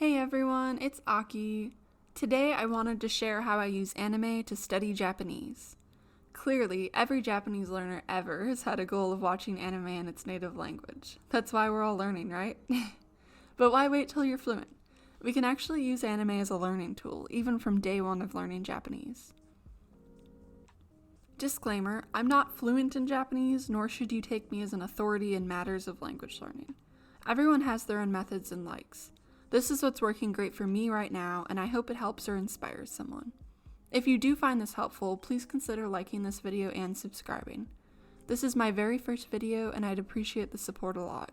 Hey everyone, it's Aki. Today I wanted to share how I use anime to study Japanese. Clearly, every Japanese learner ever has had a goal of watching anime in its native language. That's why we're all learning, right? But why wait till you're fluent? We can actually use anime as a learning tool, even from day one of learning Japanese. Disclaimer, I'm not fluent in Japanese, nor should you take me as an authority in matters of language learning. Everyone has their own methods and likes. This is what's working great for me right now, and I hope it helps or inspires someone. If you do find this helpful, please consider liking this video and subscribing. This is my very first video, and I'd appreciate the support a lot.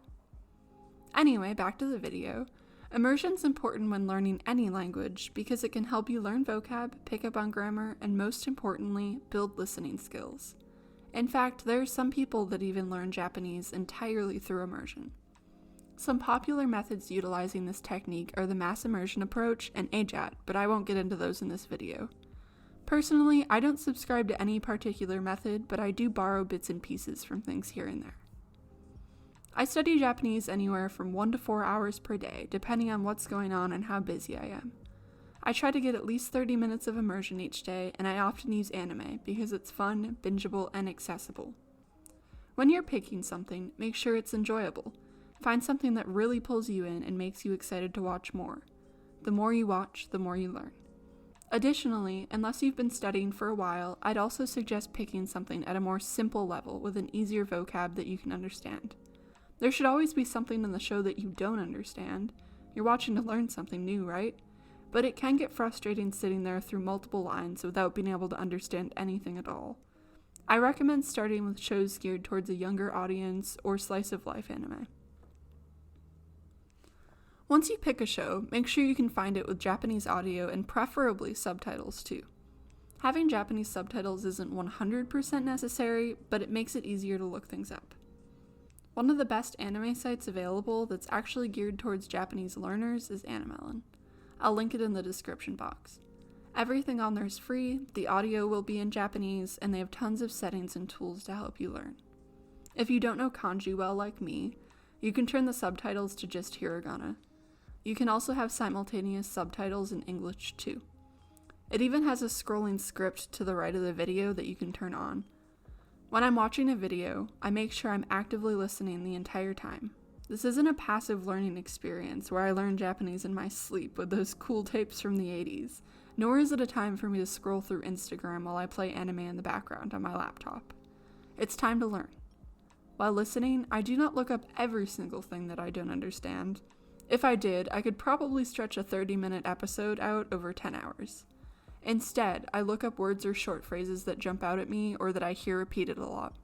Anyway, back to the video. Immersion's important when learning any language because it can help you learn vocab, pick up on grammar, and most importantly, build listening skills. In fact, there are some people that even learn Japanese entirely through immersion. Some popular methods utilizing this technique are the mass immersion approach and AJAT, but I won't get into those in this video. Personally, I don't subscribe to any particular method, but I do borrow bits and pieces from things here and there. I study Japanese anywhere from 1 to 4 hours per day, depending on what's going on and how busy I am. I try to get at least 30 minutes of immersion each day, and I often use anime because it's fun, bingeable, and accessible. When you're picking something, make sure it's enjoyable. Find something that really pulls you in and makes you excited to watch more. The more you watch, the more you learn. Additionally, unless you've been studying for a while, I'd also suggest picking something at a more simple level with an easier vocab that you can understand. There should always be something in the show that you don't understand. You're watching to learn something new, right? But it can get frustrating sitting there through multiple lines without being able to understand anything at all. I recommend starting with shows geared towards a younger audience or slice of life anime. Once you pick a show, make sure you can find it with Japanese audio and preferably subtitles too. Having Japanese subtitles isn't 100% necessary, but it makes it easier to look things up. One of the best anime sites available that's actually geared towards Japanese learners is Immersion. I'll link it in the description box. Everything on there is free, the audio will be in Japanese, and they have tons of settings and tools to help you learn. If you don't know kanji well like me, you can turn the subtitles to just hiragana. You can also have simultaneous subtitles in English too. It even has a scrolling script to the right of the video that you can turn on. When I'm watching a video, I make sure I'm actively listening the entire time. This isn't a passive learning experience where I learn Japanese in my sleep with those cool tapes from the 80s, nor is it a time for me to scroll through Instagram while I play anime in the background on my laptop. It's time to learn. While listening, I do not look up every single thing that I don't understand. If I did, I could probably stretch a 30-minute episode out over 10 hours. Instead, I look up words or short phrases that jump out at me or that I hear repeated a lot.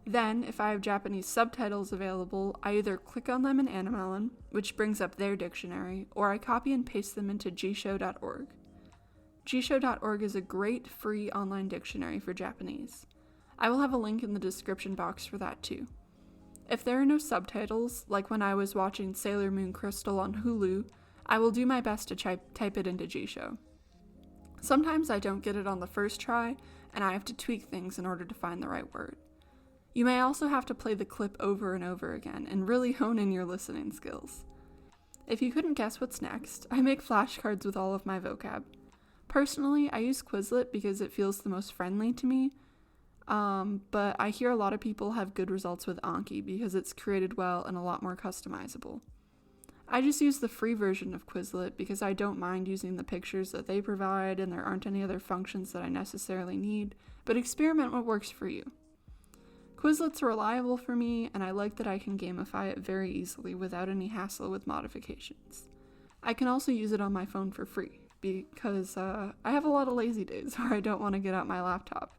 Then, if I have Japanese subtitles available, I either click on them in Immersion, which brings up their dictionary, or I copy and paste them into jisho.org. Jisho.org is a great free online dictionary for Japanese. I will have a link in the description box for that too. If there are no subtitles, like when I was watching Sailor Moon Crystal on Hulu, I will do my best to type it into Jisho. Sometimes I don't get it on the first try, and I have to tweak things in order to find the right word. You may also have to play the clip over and over again and really hone in your listening skills. If you couldn't guess what's next, I make flashcards with all of my vocab. Personally, I use Quizlet because it feels the most friendly to me, but I hear a lot of people have good results with Anki because it's created well and a lot more customizable. I just use the free version of Quizlet because I don't mind using the pictures that they provide and there aren't any other functions that I necessarily need, but experiment what works for you. Quizlet's reliable for me, and I like that I can gamify it very easily without any hassle with modifications. I can also use it on my phone for free because I have a lot of lazy days where I don't want to get out my laptop.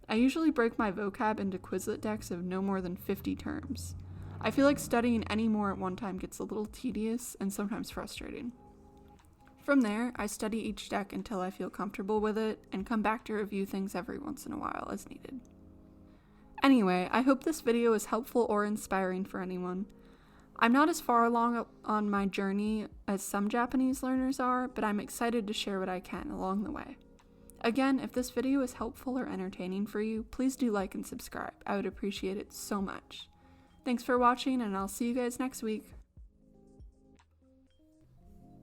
I usually break my vocab into Quizlet decks of no more than 50 terms. I feel like studying any more at one time gets a little tedious and sometimes frustrating. From there, I study each deck until I feel comfortable with it and come back to review things every once in a while as needed. Anyway, I hope this video is helpful or inspiring for anyone. I'm not as far along on my journey as some Japanese learners are, but I'm excited to share what I can along the way. Again, if this video is helpful or entertaining for you, please do like and subscribe. I would appreciate it so much. Thanks for watching, and I'll see you guys next week.